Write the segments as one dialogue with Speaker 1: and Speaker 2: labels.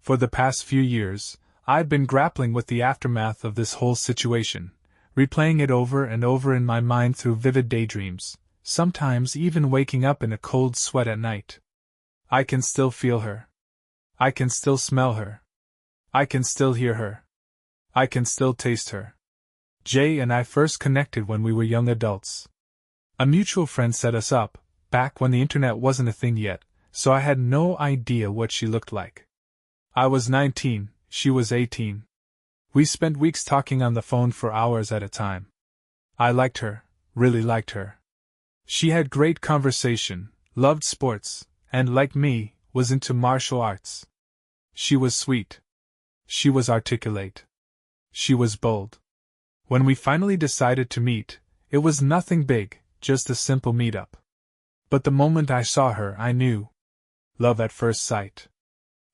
Speaker 1: For the past few years, I'd been grappling with the aftermath of this whole situation, replaying it over and over in my mind through vivid daydreams, sometimes even waking up in a cold sweat at night. I can still feel her. I can still smell her. I can still hear her. I can still taste her. Jay and I first connected when we were young adults. A mutual friend set us up, back when the internet wasn't a thing yet, so I had no idea what she looked like. I was 19, she was 18. We spent weeks talking on the phone for hours at a time. I liked her, really liked her. She had great conversation, loved sports, and like me, was into martial arts. She was sweet. She was articulate. She was bold. When we finally decided to meet, it was nothing big, just a simple meetup. But the moment I saw her, I knew. Love at first sight.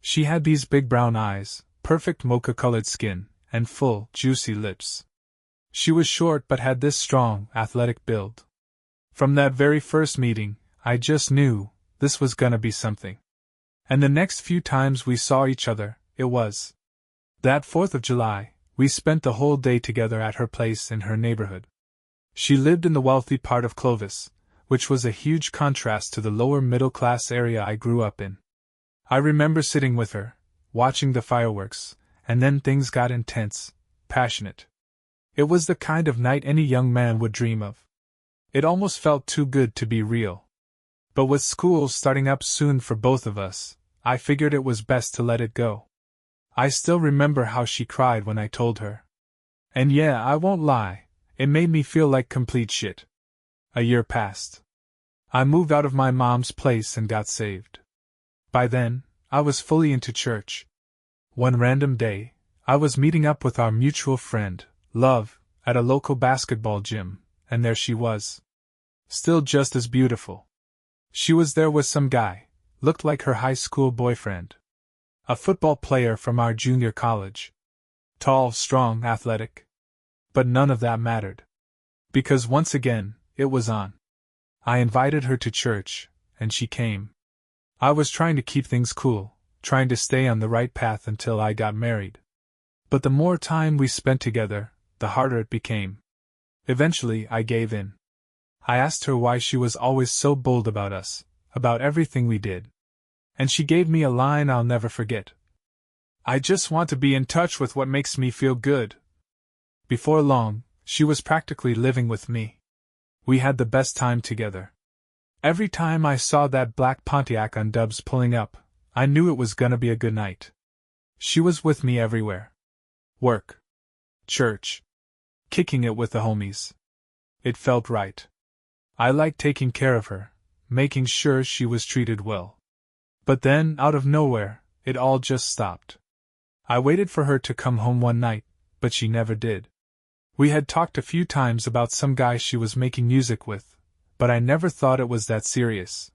Speaker 1: She had these big brown eyes, perfect mocha-colored skin, and full, juicy lips. She was short but had this strong, athletic build. From that very first meeting, I just knew this was gonna be something. And the next few times we saw each other, it was. That 4th of July, we spent the whole day together at her place in her neighborhood. She lived in the wealthy part of Clovis, which was a huge contrast to the lower middle-class area I grew up in. I remember sitting with her, watching the fireworks, and then things got intense, passionate. It was the kind of night any young man would dream of. It almost felt too good to be real. But with school starting up soon for both of us, I figured it was best to let it go. I still remember how she cried when I told her. And yeah, I won't lie, it made me feel like complete shit. A year passed. I moved out of my mom's place and got saved. By then, I was fully into church. One random day, I was meeting up with our mutual friend, Love, at a local basketball gym, and there she was. Still just as beautiful. She was there with some guy, looked like her high school boyfriend. A football player from our junior college. Tall, strong, athletic. But none of that mattered. Because once again, it was on. I invited her to church, and she came. I was trying to keep things cool, trying to stay on the right path until I got married. But the more time we spent together, the harder it became. Eventually, I gave in. I asked her why she was always so bold about us, about everything we did. And she gave me a line I'll never forget. I just want to be in touch with what makes me feel good. Before long, she was practically living with me. We had the best time together. Every time I saw that black Pontiac on Dubs pulling up, I knew it was gonna be a good night. She was with me everywhere. Work. Church. Kicking it with the homies. It felt right. I liked taking care of her, making sure she was treated well. But then, out of nowhere, it all just stopped. I waited for her to come home one night, but she never did. We had talked a few times about some guy she was making music with, but I never thought it was that serious.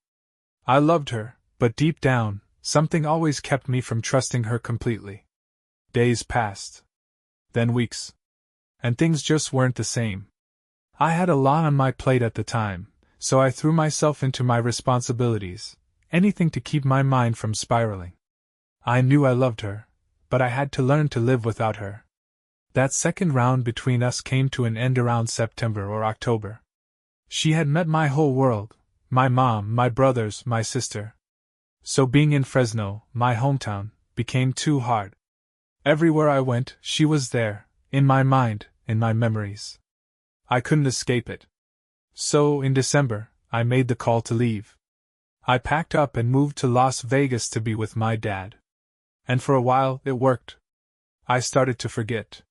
Speaker 1: I loved her, but deep down, something always kept me from trusting her completely. Days passed. Then weeks. And things just weren't the same. I had a lot on my plate at the time, so I threw myself into my responsibilities, anything to keep my mind from spiraling. I knew I loved her, but I had to learn to live without her. That second round between us came to an end around September or October. She had met my whole world, my mom, my brothers, my sister. So being in Fresno, my hometown, became too hard. Everywhere I went, she was there, in my mind, in my memories. I couldn't escape it. So, in December, I made the call to leave. I packed up and moved to Las Vegas to be with my dad. And for a while, it worked. I started to forget.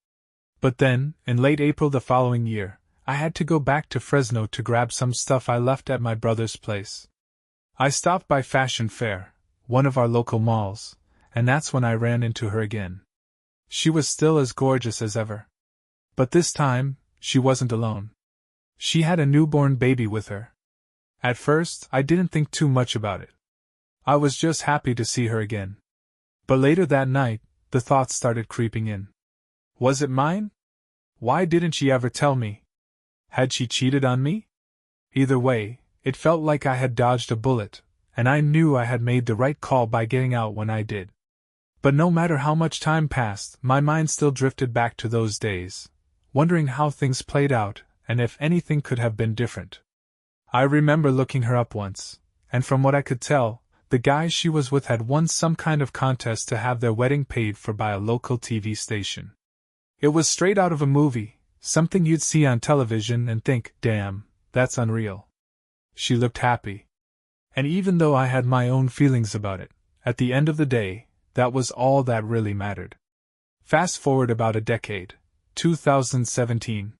Speaker 1: But then, in late April the following year, I had to go back to Fresno to grab some stuff I left at my brother's place. I stopped by Fashion Fair, one of our local malls, and that's when I ran into her again. She was still as gorgeous as ever. But this time, she wasn't alone. She had a newborn baby with her. At first, I didn't think too much about it. I was just happy to see her again. But later that night, the thoughts started creeping in. Was it mine? Why didn't she ever tell me? Had she cheated on me? Either way, it felt like I had dodged a bullet, and I knew I had made the right call by getting out when I did. But no matter how much time passed, my mind still drifted back to those days, wondering how things played out and if anything could have been different. I remember looking her up once, and from what I could tell, the guy she was with had won some kind of contest to have their wedding paid for by a local TV station. It was straight out of a movie, something you'd see on television and think, damn, that's unreal. She looked happy. And even though I had my own feelings about it, at the end of the day, that was all that really mattered. Fast forward about a decade, 2017.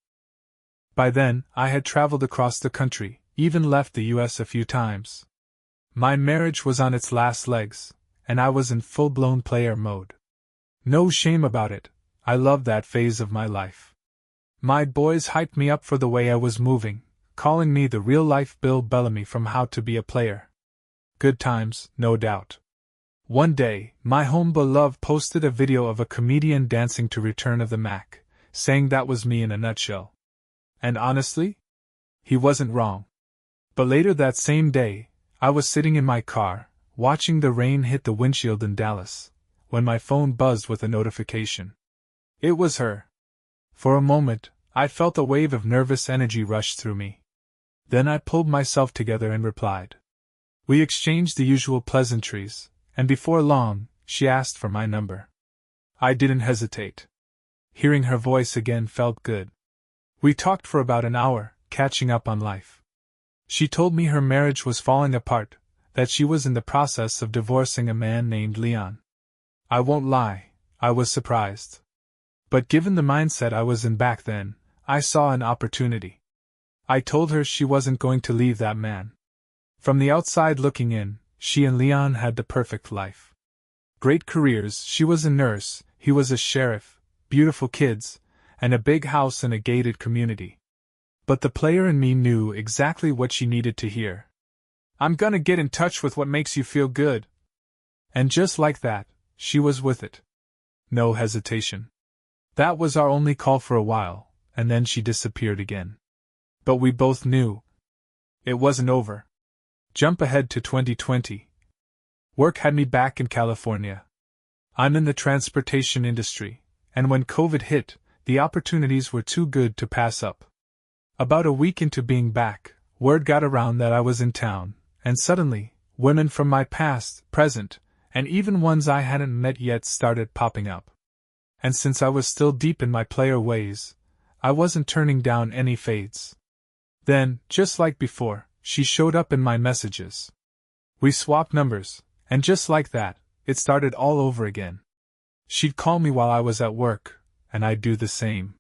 Speaker 1: By then, I had traveled across the country, even left the US a few times. My marriage was on its last legs, and I was in full-blown player mode. No shame about it, I loved that phase of my life. My boys hyped me up for the way I was moving, calling me the real-life Bill Bellamy from How to Be a Player. Good times, no doubt. One day, my homeboy Love posted a video of a comedian dancing to Return of the Mac, saying that was me in a nutshell. And honestly, he wasn't wrong. But later that same day, I was sitting in my car, watching the rain hit the windshield in Dallas, when my phone buzzed with a notification. It was her. For a moment, I felt a wave of nervous energy rush through me. Then I pulled myself together and replied. We exchanged the usual pleasantries, and before long, she asked for my number. I didn't hesitate. Hearing her voice again felt good. We talked for about an hour, catching up on life. She told me her marriage was falling apart, that she was in the process of divorcing a man named Leon. I won't lie, I was surprised. But given the mindset I was in back then, I saw an opportunity. I told her she wasn't going to leave that man. From the outside looking in, she and Leon had the perfect life. Great careers, she was a nurse, he was a sheriff, beautiful kids, and a big house in a gated community. But the player in me knew exactly what she needed to hear. I'm gonna get in touch with what makes you feel good. And just like that, she was with it. No hesitation. That was our only call for a while, and then she disappeared again. But we both knew. It wasn't over. Jump ahead to 2020. Work had me back in California. I'm in the transportation industry, and when COVID hit, the opportunities were too good to pass up. About a week into being back, word got around that I was in town, and suddenly, women from my past, present, and even ones I hadn't met yet started popping up. And since I was still deep in my player ways, I wasn't turning down any fades. Then, just like before, she showed up in my messages. We swapped numbers, and just like that, it started all over again. She'd call me while I was at work, and I'd do the same.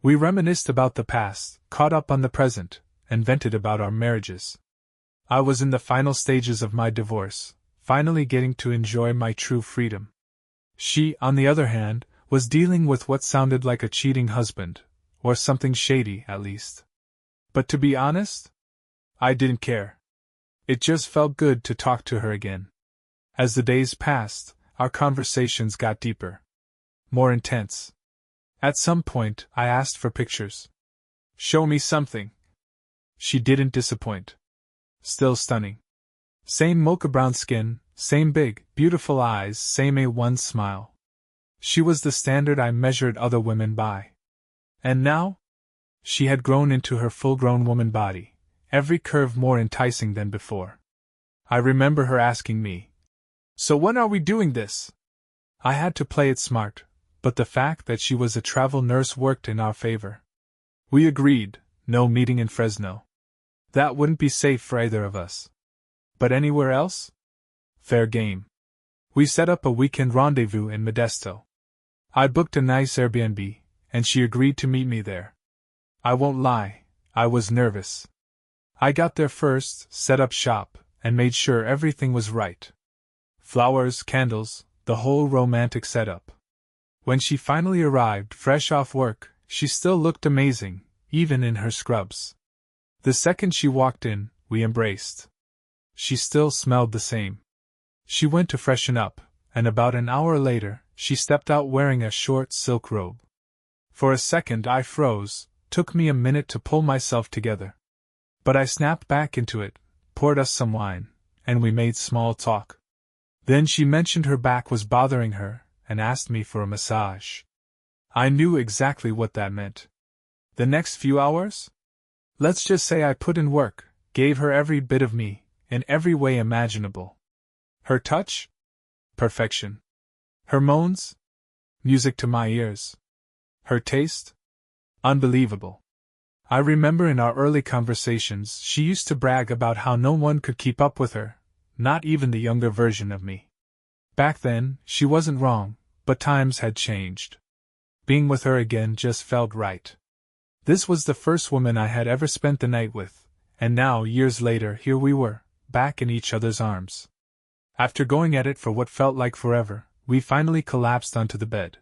Speaker 1: We reminisced about the past, caught up on the present, and vented about our marriages. I was in the final stages of my divorce, finally getting to enjoy my true freedom. She, on the other hand, was dealing with what sounded like a cheating husband, or something shady at least. But to be honest, I didn't care. It just felt good to talk to her again. As the days passed, our conversations got deeper, more intense. At some point, I asked for pictures. Show me something. She didn't disappoint. Still stunning. Same mocha brown skin, same big, beautiful eyes, same A1 smile. She was the standard I measured other women by. And now? She had grown into her full-grown woman body, every curve more enticing than before. I remember her asking me, "So when are we doing this?" I had to play it smart, but the fact that she was a travel nurse worked in our favor. We agreed, no meeting in Fresno. That wouldn't be safe for either of us. But anywhere else? Fair game. We set up a weekend rendezvous in Modesto. I booked a nice Airbnb, and she agreed to meet me there. I won't lie, I was nervous. I got there first, set up shop, and made sure everything was right. Flowers, candles, the whole romantic setup. When she finally arrived, fresh off work, she still looked amazing, even in her scrubs. The second she walked in, we embraced. She still smelled the same. She went to freshen up, and about an hour later, she stepped out wearing a short silk robe. For a second I froze, took me a minute to pull myself together. But I snapped back into it, poured us some wine, and we made small talk. Then she mentioned her back was bothering her and asked me for a massage. I knew exactly what that meant. The next few hours? Let's just say I put in work, gave her every bit of me, in every way imaginable. Her touch? Perfection. Her moans? Music to my ears. Her taste? Unbelievable. I remember in our early conversations she used to brag about how no one could keep up with her, not even the younger version of me. Back then, she wasn't wrong, but times had changed. Being with her again just felt right. This was the first woman I had ever spent the night with, and now, years later, here we were, back in each other's arms. After going at it for what felt like forever, we finally collapsed onto the bed.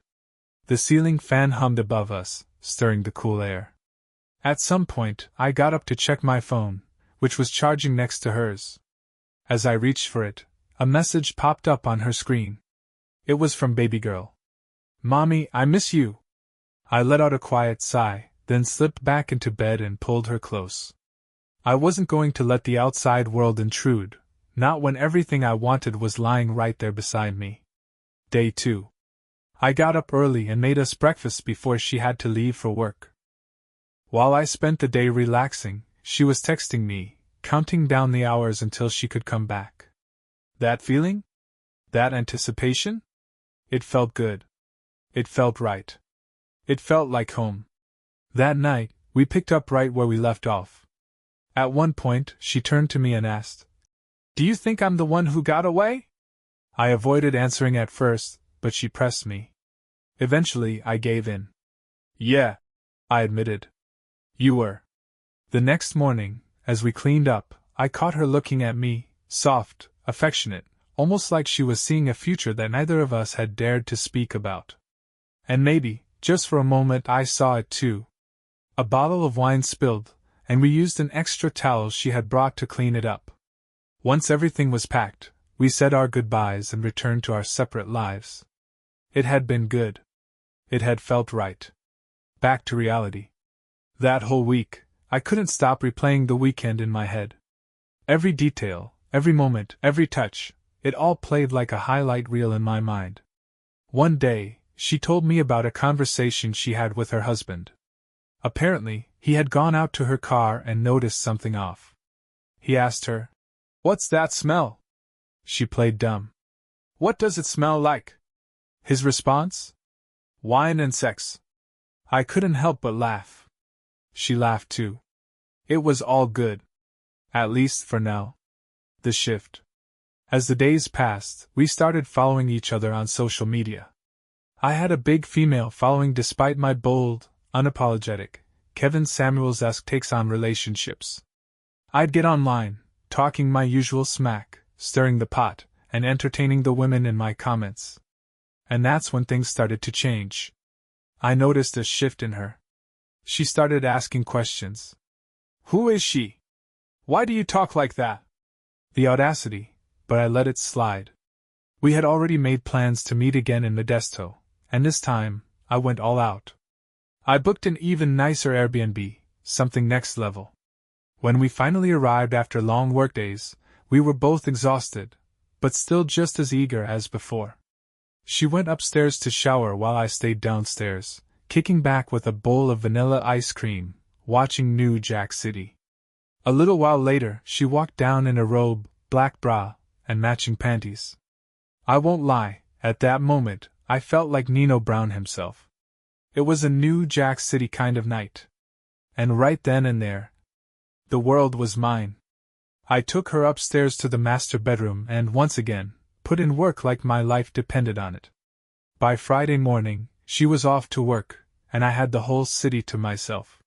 Speaker 1: The ceiling fan hummed above us, stirring the cool air. At some point, I got up to check my phone, which was charging next to hers. As I reached for it, a message popped up on her screen. It was from baby girl. "Mommy, I miss you." I let out a quiet sigh, then slipped back into bed and pulled her close. I wasn't going to let the outside world intrude, not when everything I wanted was lying right there beside me. Day 2. I got up early and made us breakfast before she had to leave for work. While I spent the day relaxing, she was texting me, counting down the hours until she could come back. That feeling? That anticipation? It felt good. It felt right. It felt like home. That night, we picked up right where we left off. At one point, she turned to me and asked, "Do you think I'm the one who got away?" I avoided answering at first, but she pressed me. Eventually, I gave in. "Yeah," I admitted. "You were." The next morning, as we cleaned up, I caught her looking at me, soft, affectionate, almost like she was seeing a future that neither of us had dared to speak about. And maybe, just for a moment, I saw it too. A bottle of wine spilled, and we used an extra towel she had brought to clean it up. Once everything was packed, we said our goodbyes and returned to our separate lives. It had been good. It had felt right. Back to reality. That whole week, I couldn't stop replaying the weekend in my head. Every detail, every moment, every touch, it all played like a highlight reel in my mind. One day, she told me about a conversation she had with her husband. Apparently, he had gone out to her car and noticed something off. He asked her, "What's that smell?" She played dumb. "What does it smell like?" His response? "Wine and sex." I couldn't help but laugh. She laughed too. It was all good. At least for now. The shift. As the days passed, we started following each other on social media. I had a big female following despite my bold, unapologetic, Kevin Samuels-esque takes on relationships. I'd get online, talking my usual smack, stirring the pot, and entertaining the women in my comments. And that's when things started to change. I noticed a shift in her. She started asking questions. "Who is she? Why do you talk like that?" The audacity, but I let it slide. We had already made plans to meet again in Modesto, and this time, I went all out. I booked an even nicer Airbnb, something next level. When we finally arrived after long workdays, we were both exhausted, but still just as eager as before. She went upstairs to shower while I stayed downstairs, kicking back with a bowl of vanilla ice cream, watching New Jack City. A little while later, she walked down in a robe, black bra, and matching panties. I won't lie, at that moment, I felt like Nino Brown himself. It was a New Jack City kind of night. And right then and there, the world was mine. I took her upstairs to the master bedroom and, once again, put in work like my life depended on it. By Friday morning, she was off to work, and I had the whole city to myself.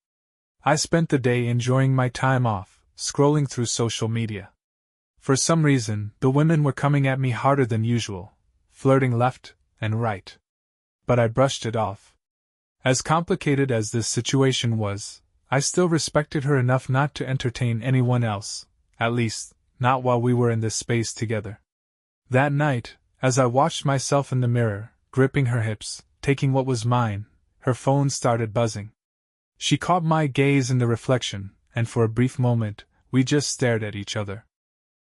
Speaker 1: I spent the day enjoying my time off, scrolling through social media. For some reason, the women were coming at me harder than usual, flirting left and right. But I brushed it off. As complicated as this situation was, I still respected her enough not to entertain anyone else, at least, not while we were in this space together. That night, as I watched myself in the mirror, gripping her hips, taking what was mine, her phone started buzzing. She caught my gaze in the reflection, and for a brief moment, we just stared at each other.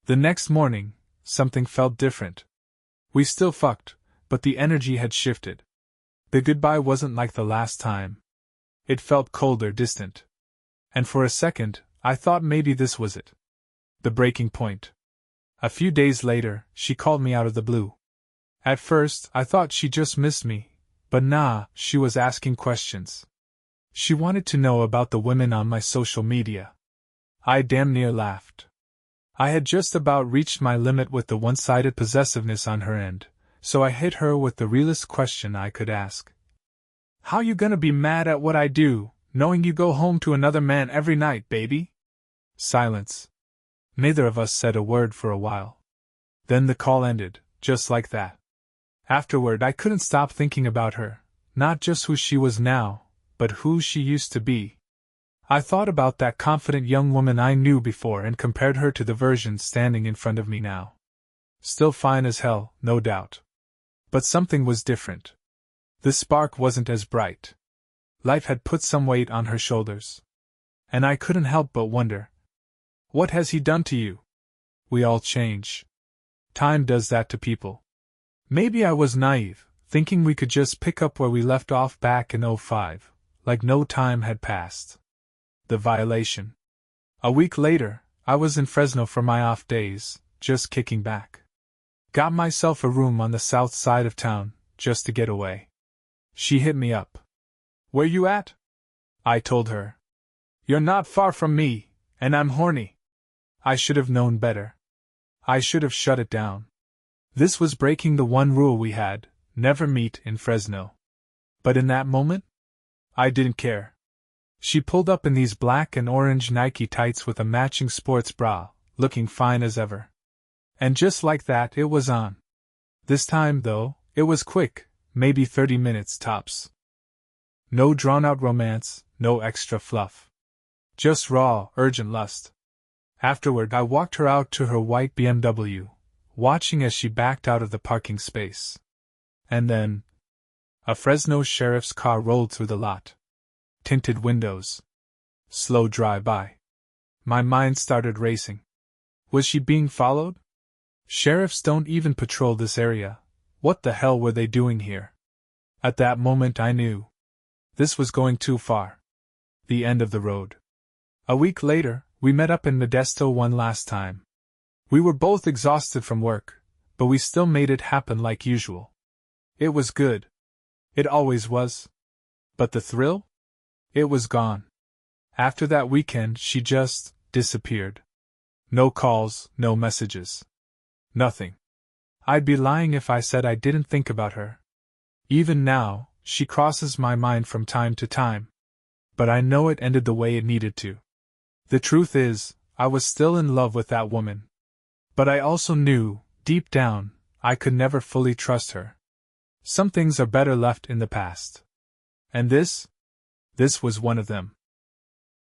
Speaker 1: The next morning, something felt different. We still fucked, but the energy had shifted. The goodbye wasn't like the last time. It felt colder, distant. And for a second, I thought maybe this was it. The breaking point. A few days later, she called me out of the blue. At first, I thought she just missed me, but nah, she was asking questions. She wanted to know about the women on my social media. I damn near laughed. I had just about reached my limit with the one-sided possessiveness on her end, so I hit her with the realest question I could ask. How you gonna be mad at what I do, knowing you go home to another man every night, baby? Silence. Neither of us said a word for a while. Then the call ended, just like that. Afterward, I couldn't stop thinking about her, not just who she was now, but who she used to be. I thought about that confident young woman I knew before and compared her to the version standing in front of me now. Still fine as hell, no doubt. But something was different. The spark wasn't as bright. Life had put some weight on her shoulders. And I couldn't help but wonder, what has he done to you? We all change. Time does that to people. Maybe I was naive, thinking we could just pick up where we left off back in '05, like no time had passed. The violation. A week later, I was in Fresno for my off days, just kicking back. Got myself a room on the south side of town, just to get away. She hit me up. Where you at? I told her. You're not far from me, and I'm horny. I should have known better. I should have shut it down. This was breaking the one rule we had, never meet in Fresno. But in that moment, I didn't care. She pulled up in these black and orange Nike tights with a matching sports bra, looking fine as ever. And just like that, it was on. This time, though, it was quick, maybe 30 minutes tops. No drawn-out romance, no extra fluff. Just raw, urgent lust. Afterward, I walked her out to her white BMW, watching as she backed out of the parking space. And then, a Fresno sheriff's car rolled through the lot. Tinted windows. Slow drive-by. My mind started racing. Was she being followed? Sheriffs don't even patrol this area. What the hell were they doing here? At that moment I knew. This was going too far. The end of the road. A week later, we met up in Modesto one last time. We were both exhausted from work, but we still made it happen like usual. It was good. It always was. But the thrill? It was gone. After that weekend, she just disappeared. No calls, no messages. Nothing. I'd be lying if I said I didn't think about her. Even now, she crosses my mind from time to time. But I know it ended the way it needed to. The truth is, I was still in love with that woman. But I also knew, deep down, I could never fully trust her. Some things are better left in the past. And this was one of them.